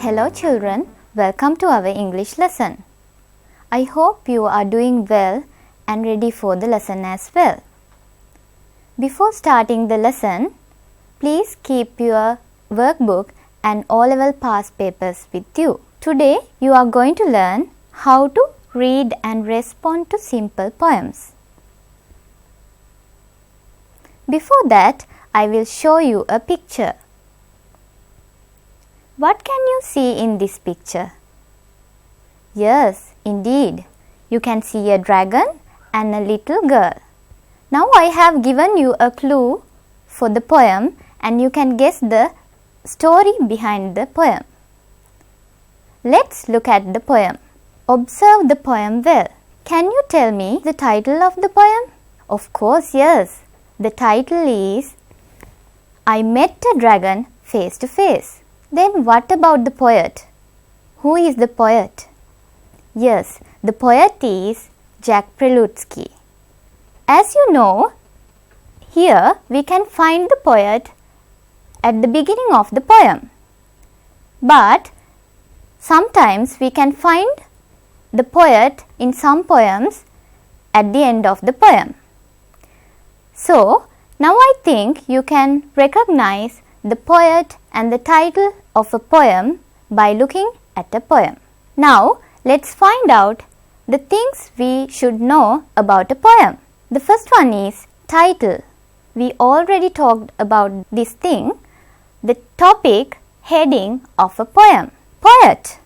Hello children, welcome to our English lesson. I hope you are doing well and ready for the lesson as well. Before starting the lesson, please keep your workbook and O-level past papers with you. Today you are going to learn how to read and respond to simple poems. Before that, I will show you a picture. What can you see in this picture? Yes, indeed. You can see a dragon and a little girl. Now I have given you a clue for the poem and you can guess the story behind the poem. Let's look at the poem. Observe the poem well. Can you tell me the title of the poem? Of course, yes. The title is I Met a Dragon Face to Face. Then what about the poet? Who is the poet? Yes, the poet is Jack Prelutsky. As you know, here we can find the poet at the beginning of the poem. But sometimes we can find the poet in some poems at the end of the poem. So, now I think you can recognize the poet and the title of a poem by looking at a poem. Now, let's find out the things we should know about a poem. The first one is title. We already talked about this thing, the topic, heading of a poem. Poet,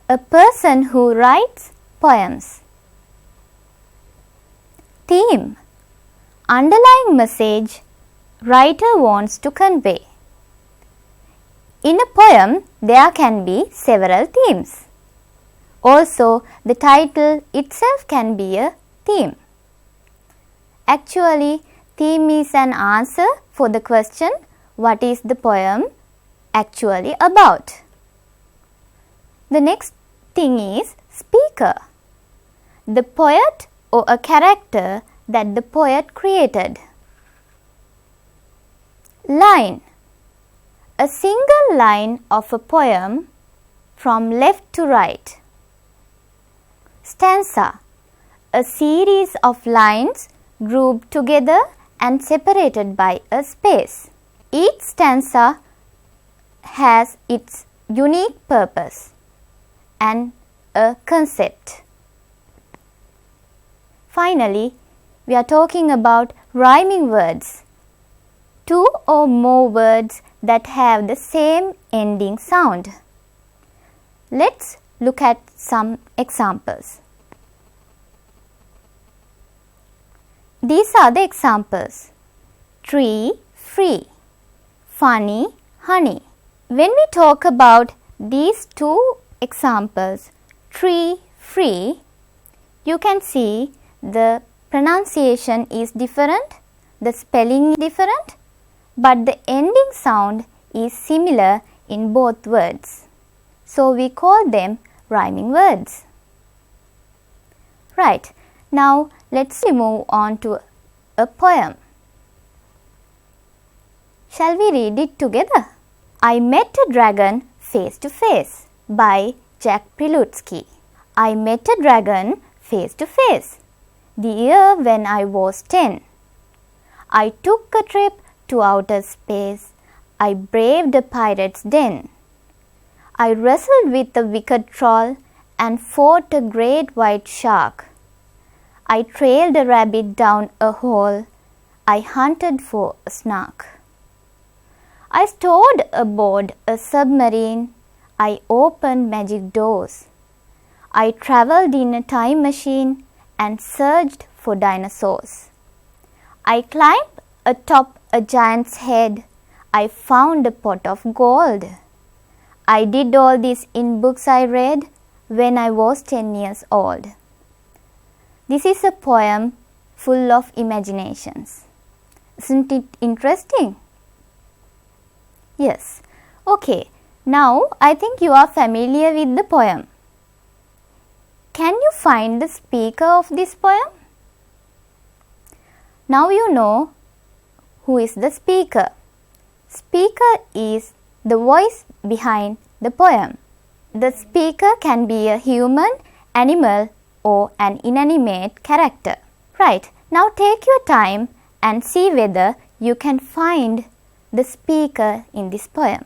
a person who writes poems. Theme, underlying message writer wants to convey. In a poem, there can be several themes. Also, the title itself can be a theme. Actually, theme is an answer for the question, what is the poem actually about? The next thing is speaker, the poet or a character that the poet created. Line, a single line of a poem from left to right. Stanza, a series of lines grouped together and separated by a space. Each stanza has its unique purpose and a concept. Finally, we are talking about rhyming words. Two or more words that have the same ending sound. Let's look at some examples. These are the examples. Tree, free. Funny, honey. When we talk about these two examples, tree, free, you can see the pronunciation is different, the spelling is different, but the ending sound is similar in both words. So we call them rhyming words. Right, now let's move on to a poem. Shall we read it together? I Met a Dragon Face to Face by Jack Prelutsky. I met a dragon face to face, the year when I was 10. I took a trip to outer space. I braved a pirate's den. I wrestled with a wicked troll and fought a great white shark. I trailed a rabbit down a hole. I hunted for a snark. I stored aboard a submarine. I opened magic doors. I traveled in a time machine and searched for dinosaurs. I climbed atop a giant's head. I found a pot of gold. I did all this in books I read when I was 10 years old. This is a poem full of imaginations. Isn't it interesting? Yes. Okay. Now I think you are familiar with the poem. Can you find the speaker of this poem? Now you know who is the speaker. Speaker is the voice behind the poem. The speaker can be a human, animal, or an inanimate character. Right, now take your time and see whether you can find the speaker in this poem.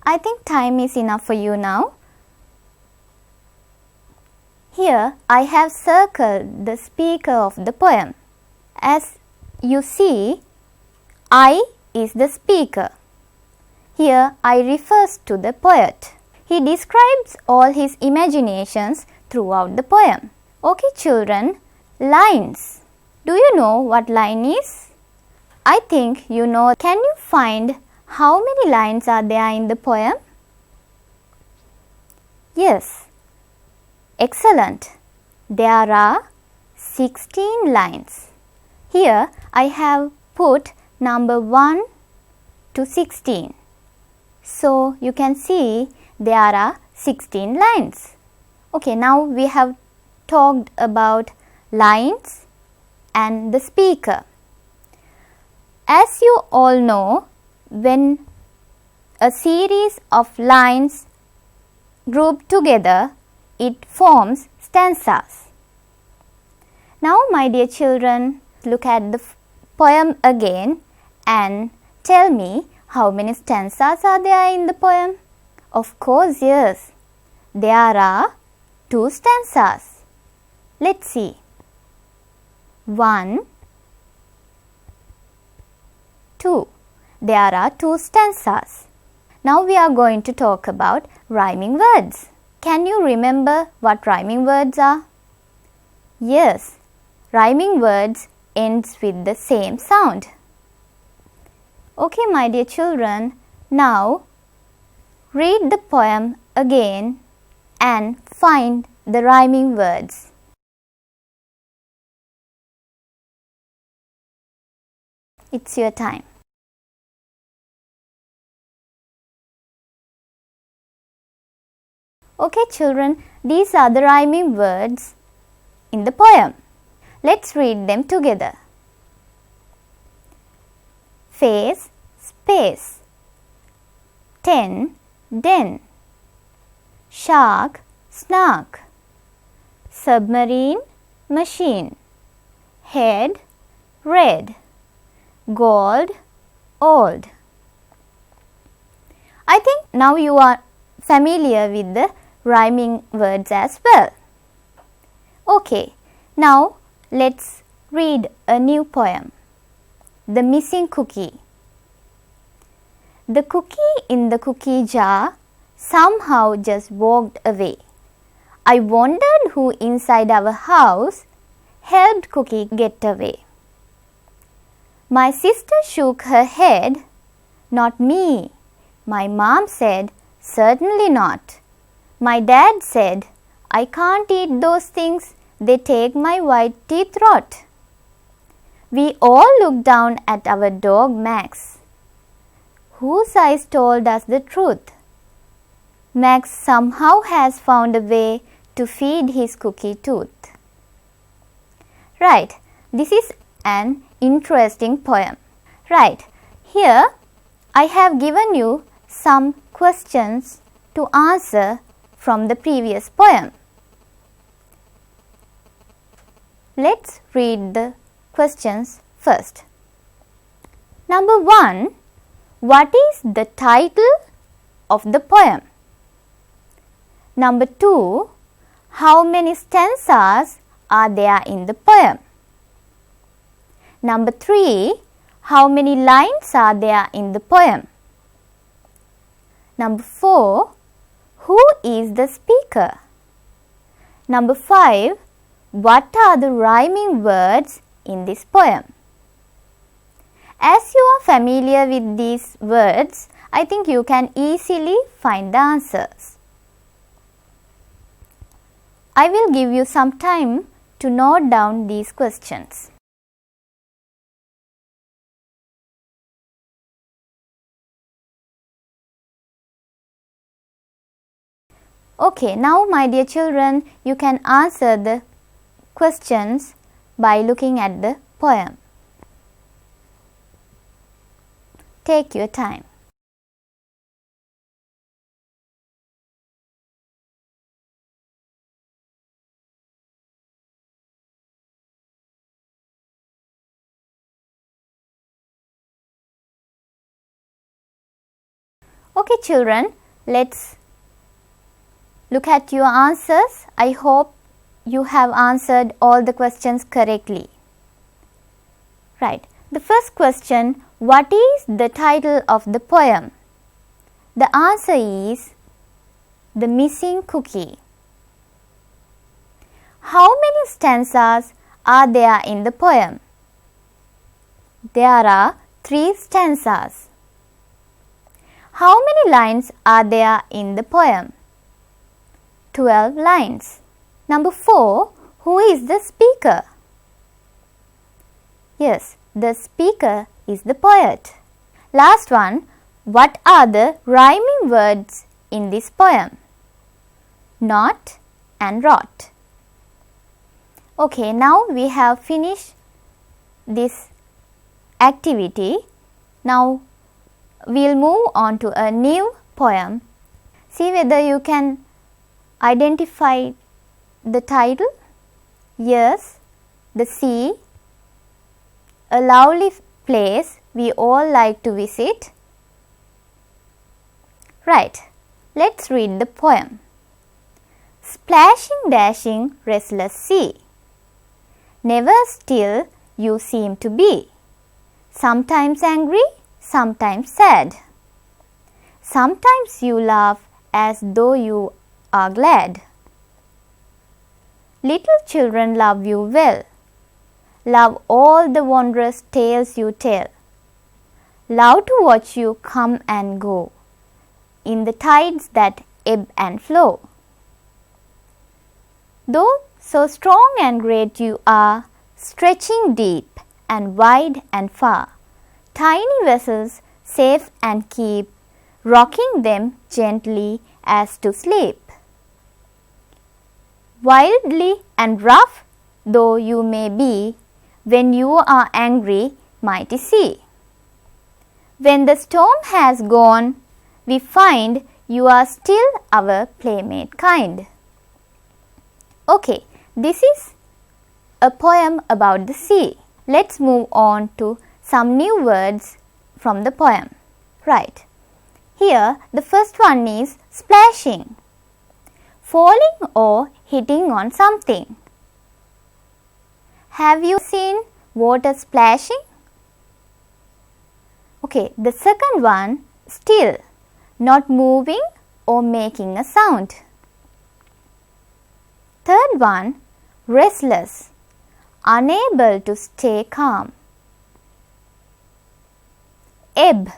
I think time is enough for you now. Here I have circled the speaker of the poem. As you see, I is the speaker. Here I refers to the poet. He describes all his imaginations throughout the poem. Okay children, lines. Do you know what line is? I think you know. Can you find how many lines are there in the poem? Yes. Excellent. There are 16 lines. Here I have put number 1 to 16. So you can see there are 16 lines. Okay, now we have talked about lines and the speaker. As you all know, when a series of lines group together, it forms stanzas. Now my dear children, look at the poem again and tell me how many stanzas are there in the poem. Of course, yes, there are 2 stanzas. Let's see. 1, 2. There are 2 stanzas. Now we are going to talk about rhyming words. Can you remember what rhyming words are? Yes, rhyming words ends with the same sound. Okay, my dear children, now read the poem again and find the rhyming words. It's your time. Okay children, these are the rhyming words in the poem. Let's read them together. Face, space. 10, den. Shark, snark. Submarine, machine. Head, red. Gold, old. I think now you are familiar with the rhyming words as well. Okay, now let's read a new poem. The Missing Cookie. The cookie in the cookie jar somehow just walked away. I wondered who inside our house helped Cookie get away. My sister shook her head. Not me. My mom said, certainly not. My dad said, I can't eat those things, they take my white teeth rot. We all looked down at our dog Max, whose eyes told us the truth. Max somehow has found a way to feed his cookie tooth. Right, this is an interesting poem. Right, here I have given you some questions to answer from the previous poem. Let's read the questions first. Number 1. What is the title of the poem? Number 2. How many stanzas are there in the poem? Number 3. How many lines are there in the poem? Number 4. Who is the speaker? Number 5. What are the rhyming words in this poem? As you are familiar with these words, I think you can easily find the answers. I will give you some time to note down these questions. Okay, now my dear children, you can answer the questions by looking at the poem. Take your time. Okay children, let's look at your answers. I hope you have answered all the questions correctly. Right. The first question, what is the title of the poem? The answer is The Missing Cookie. How many stanzas are there in the poem? There are 3 stanzas. How many lines are there in the poem? 12 lines. Number 4, who is the speaker? Yes, the speaker is the poet. Last one, what are the rhyming words in this poem? Not and rot. Okay, now we have finished this activity. Now we will move on to a new poem. See whether you can identify the title. Yes, the sea, a lovely place we all like to visit. Right, let's read the poem. Splashing, dashing, restless sea, never still you seem to be, sometimes angry, sometimes sad. Sometimes you laugh as though you are glad. Little children love you well, love all the wondrous tales you tell, love to watch you come and go in the tides that ebb and flow. Though so strong and great you are, stretching deep and wide and far, tiny vessels safe and keep, rocking them gently as to sleep. Wildly and rough though you may be, when you are angry, mighty sea, when the storm has gone, we find you are still our playmate kind. Okay, this is a poem about the sea. Let's move on to some new words from the poem. Right. Here, the first one is splashing, falling or hitting on something. Have you seen water splashing? Okay, the second one, still, not moving or making a sound. Third one, restless, unable to stay calm. Ebb,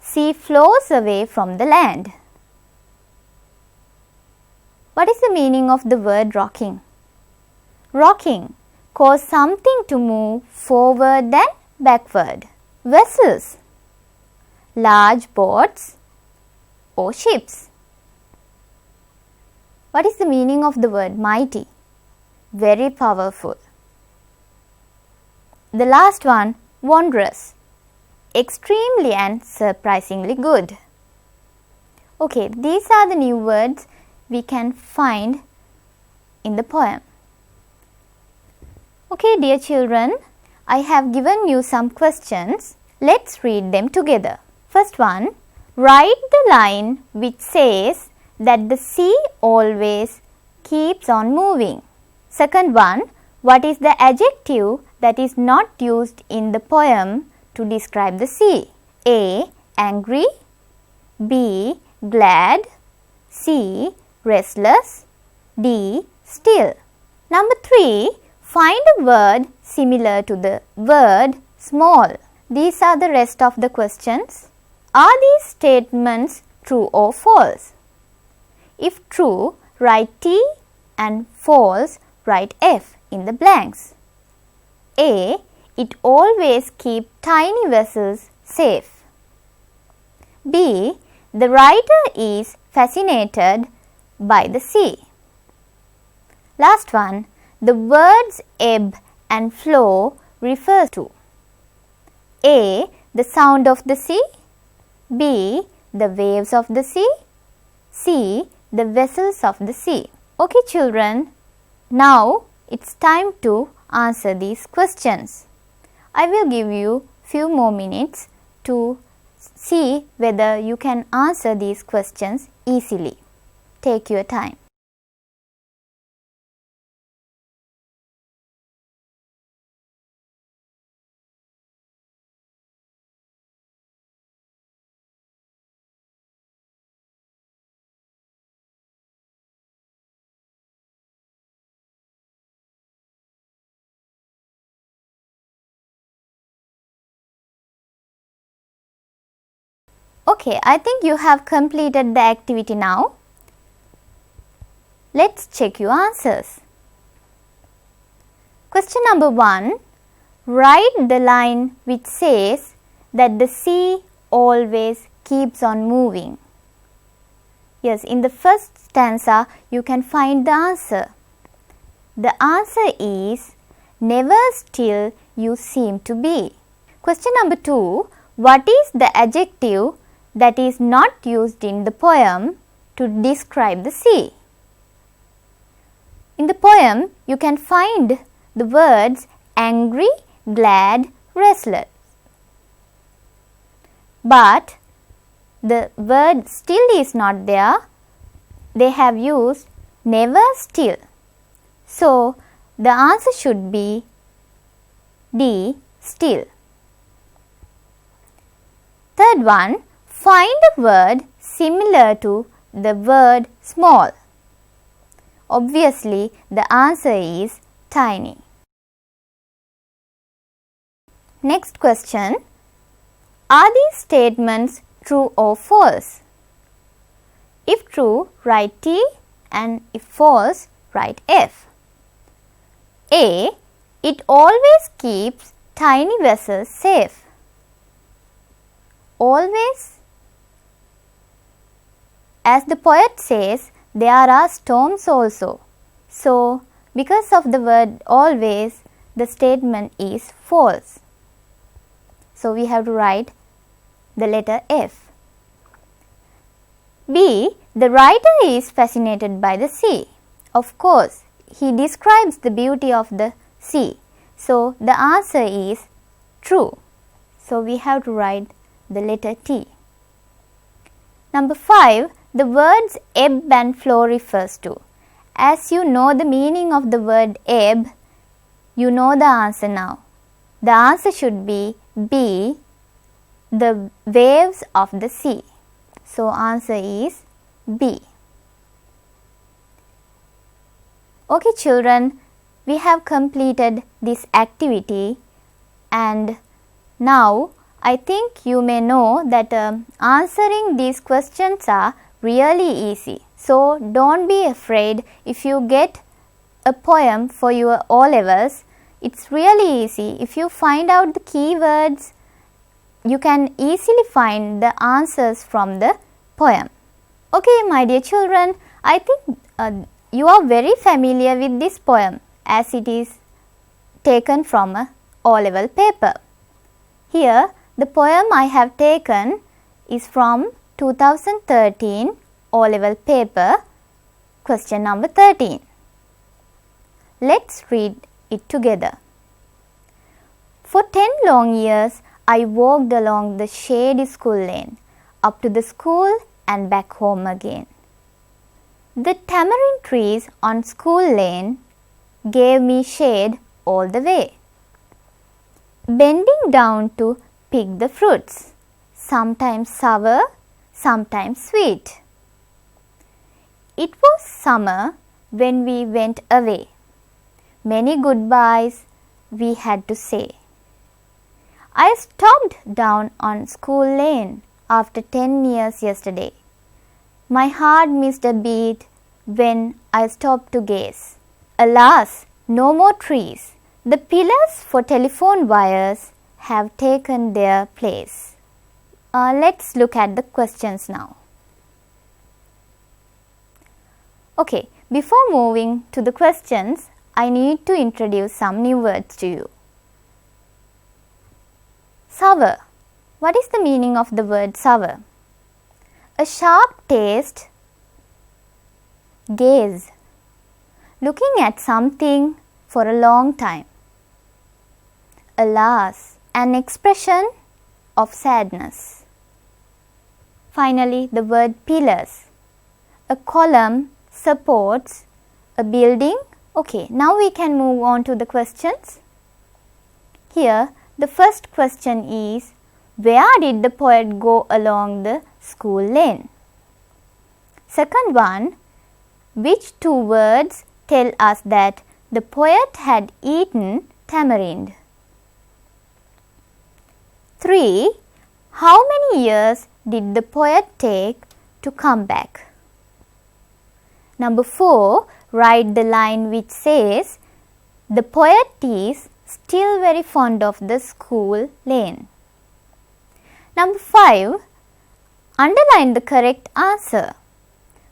sea flows away from the land. What is the meaning of the word rocking? Rocking, cause something to move forward and backward. Vessels, large boats or ships. What is the meaning of the word mighty? Very powerful. The last one, wondrous, extremely and surprisingly good. Okay, these are the new words we can find in the poem. Okay, dear children, I have given you some questions. Let's read them together. First one, write the line which says that the sea always keeps on moving. Second one, what is the adjective that is not used in the poem to describe the sea? A. Angry, B. Glad, C. Restless, D. Still. Number 3, find a word similar to the word small. These are the rest of the questions. Are these statements true or false? If true, write T, and false, write F in the blanks. A. It always keeps tiny vessels safe. B. The writer is fascinated by the sea. Last one, the words ebb and flow refers to A. the sound of the sea, B, the waves of the sea, C, the vessels of the sea. Okay children, now it's time to answer these questions. I will give you few more minutes to see whether you can answer these questions easily. Take your time. Okay, I think you have completed the activity now. Let's check your answers. Question number 1. Write the line which says that the sea always keeps on moving. Yes, in the first stanza you can find the answer. The answer is never still you seem to be. Question number 2. What is the adjective that is not used in the poem to describe the sea? In the poem, you can find the words angry, glad, restless. But the word still is not there. They have used never still. So, the answer should be D, still. Third one, find a word similar to the word small. Obviously, the answer is tiny. Next question, are these statements true or false? If true, write T, and if false, write F. A, it always keeps tiny vessels safe. Always, as the poet says, there are storms also. So, because of the word always, the statement is false. So, we have to write the letter F. B, the writer is fascinated by the sea. Of course, he describes the beauty of the sea. So, the answer is true. So, we have to write the letter T. Number 5, the words ebb and flow refers to. As you know the meaning of the word ebb, you know the answer now. The answer should be B, the waves of the sea. So, answer is B. Okay children, we have completed this activity, and now I think you may know that answering these questions are really easy. So, don't be afraid if you get a poem for your O-levels. It's really easy. If you find out the keywords, you can easily find the answers from the poem. Okay, my dear children, I think you are very familiar with this poem as it is taken from a O-level paper. Here, the poem I have taken is from 2013 O-level paper, question number 13. Let's read it together. For 10 long years, I walked along the shady school lane, up to the school and back home again. The tamarind trees on school lane gave me shade all the way. Bending down to pick the fruits, sometimes sour, sometimes sweet. It was summer when we went away. Many goodbyes we had to say. I stopped down on school lane after 10 years yesterday. My heart missed a beat when I stopped to gaze. Alas, no more trees. The pillars for telephone wires have taken their place. Let's look at the questions now. Okay, before moving to the questions, I need to introduce some new words to you. Sour. What is the meaning of the word sour? A sharp taste, gaze, looking at something for a long time. Alas, an expression of sadness. Finally, the word pillars. A column supports a building. Okay, now we can move on to the questions. Here, the first question is, where did the poet go along the school lane? Second one, which two words tell us that the poet had eaten tamarind? 3. How many years did the poet take to come back? Number 4. Write the line which says, the poet is still very fond of the school lane. Number 5. Underline the correct answer.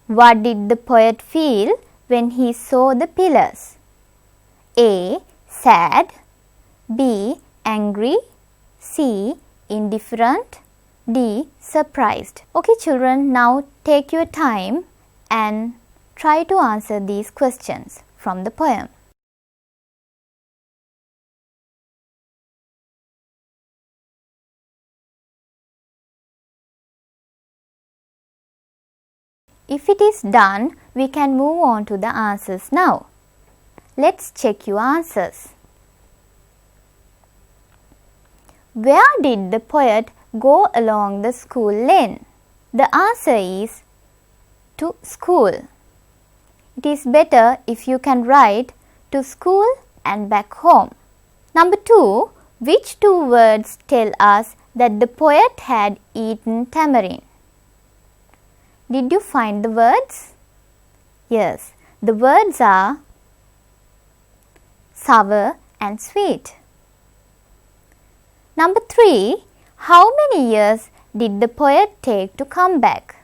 What did the poet feel when he saw the pillars? A. Sad. B. Angry. C. Indifferent. D. Surprised. Okay children, now take your time and try to answer these questions from the poem. If it is done, we can move on to the answers now. Let's check your answers. Where did the poet go along the school lane? The answer is to school. It is better if you can write to school and back home. Number 2. Which two words tell us that the poet had eaten tamarind? Did you find the words? Yes, the words are sour and sweet. Number 3. How many years did the poet take to come back?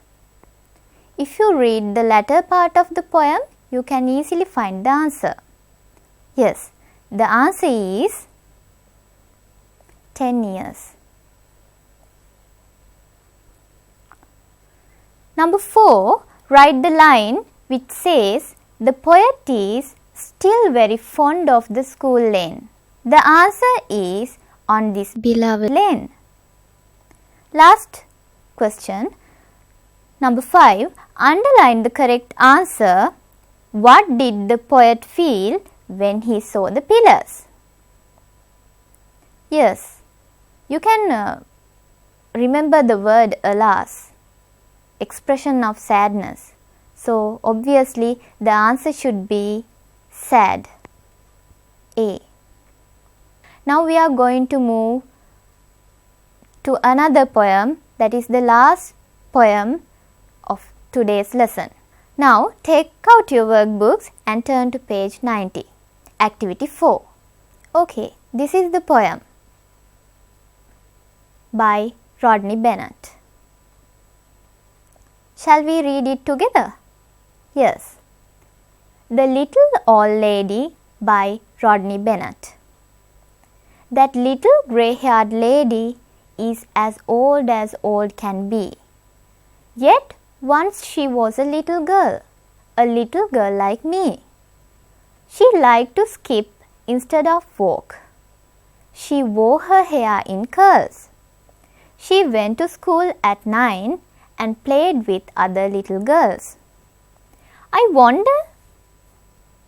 If you read the latter part of the poem, you can easily find the answer. Yes, the answer is 10 years. Number 4. Write the line which says, the poet is still very fond of the school lane. The answer is on this beloved lane. Last question. Number 5. Underline the correct answer. What did the poet feel when he saw the pillars? Yes, you can remember the word alas, expression of sadness. So, obviously, the answer should be sad. A. Now, we are going to move to another poem, that is the last poem of today's lesson. Now, take out your workbooks and turn to page 90. Activity 4. Okay, this is the poem by Rodney Bennett. Shall we read it together? Yes. The Little Old Lady by Rodney Bennett. That little grey-haired lady is as old can be. Yet once she was a little girl like me. She liked to skip instead of walk. She wore her hair in curls. She went to school at 9 and played with other little girls. I wonder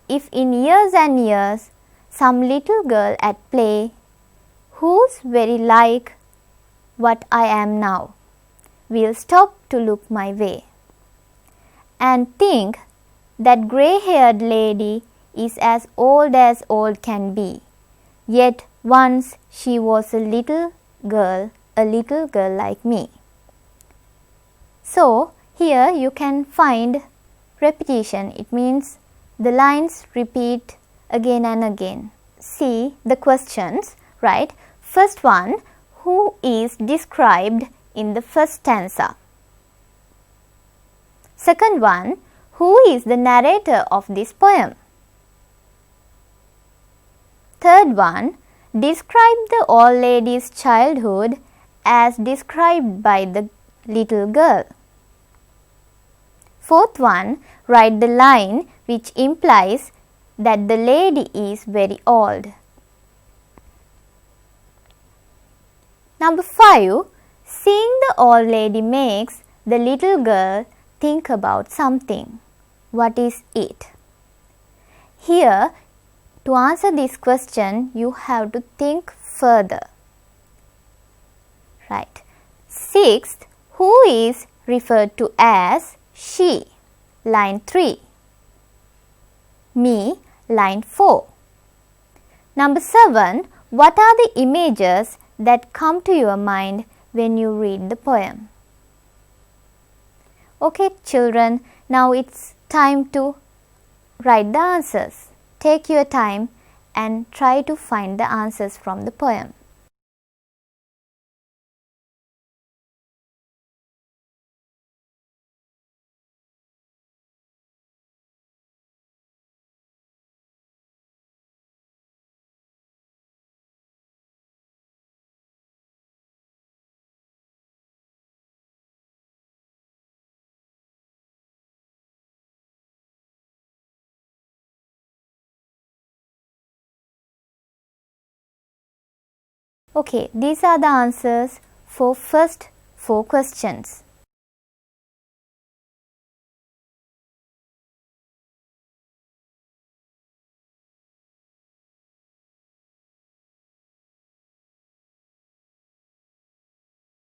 if in years and years some little girl at play who's very like what I am now will stop to look my way and think that grey-haired lady is as old can be. Yet once she was a little girl like me. So, here you can find repetition. It means the lines repeat again and again. See the questions, right? First one, who is described in the first stanza? Second one, who is the narrator of this poem? Third one, describe the old lady's childhood as described by the little girl. Fourth one, write the line which implies that the lady is very old. Number 5, seeing the old lady makes the little girl think about something. What is it? Here, to answer this question, you have to think further. Right. Sixth, who is referred to as she? Line 3. Me, line 4. Number 7, what are the images that come to your mind when you read the poem? Okay, children, now it's time to write the answers. Take your time and try to find the answers from the poem. Okay, these are the answers for first 4 questions.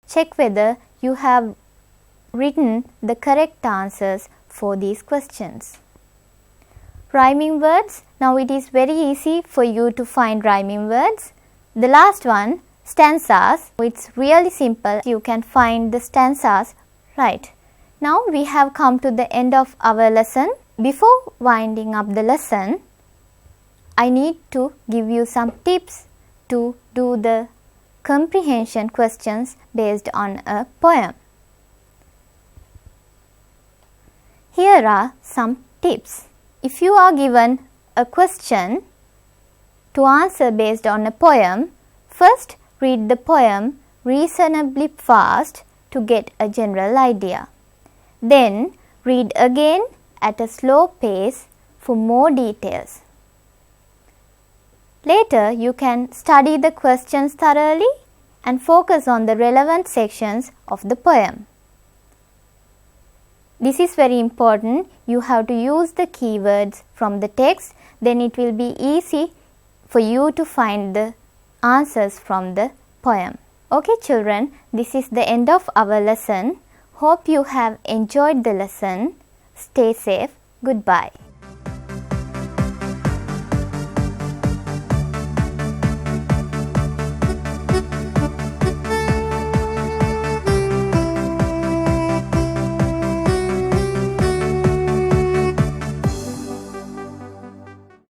Check whether you have written the correct answers for these questions. Rhyming words. Now it is very easy for you to find rhyming words. The last one, stanzas. It's really simple. You can find the stanzas. Right. Now we have come to the end of our lesson. Before winding up the lesson, I need to give you some tips to do the comprehension questions based on a poem. Here are some tips. If you are given a question to answer based on a poem, first read the poem reasonably fast to get a general idea. Then read again at a slow pace for more details. Later, you can study the questions thoroughly and focus on the relevant sections of the poem. This is very important. You have to use the keywords from the text, then it will be easy for you to find the answers from the poem. Okay children, this is the end of our lesson. Hope you have enjoyed the lesson. Stay safe. Goodbye.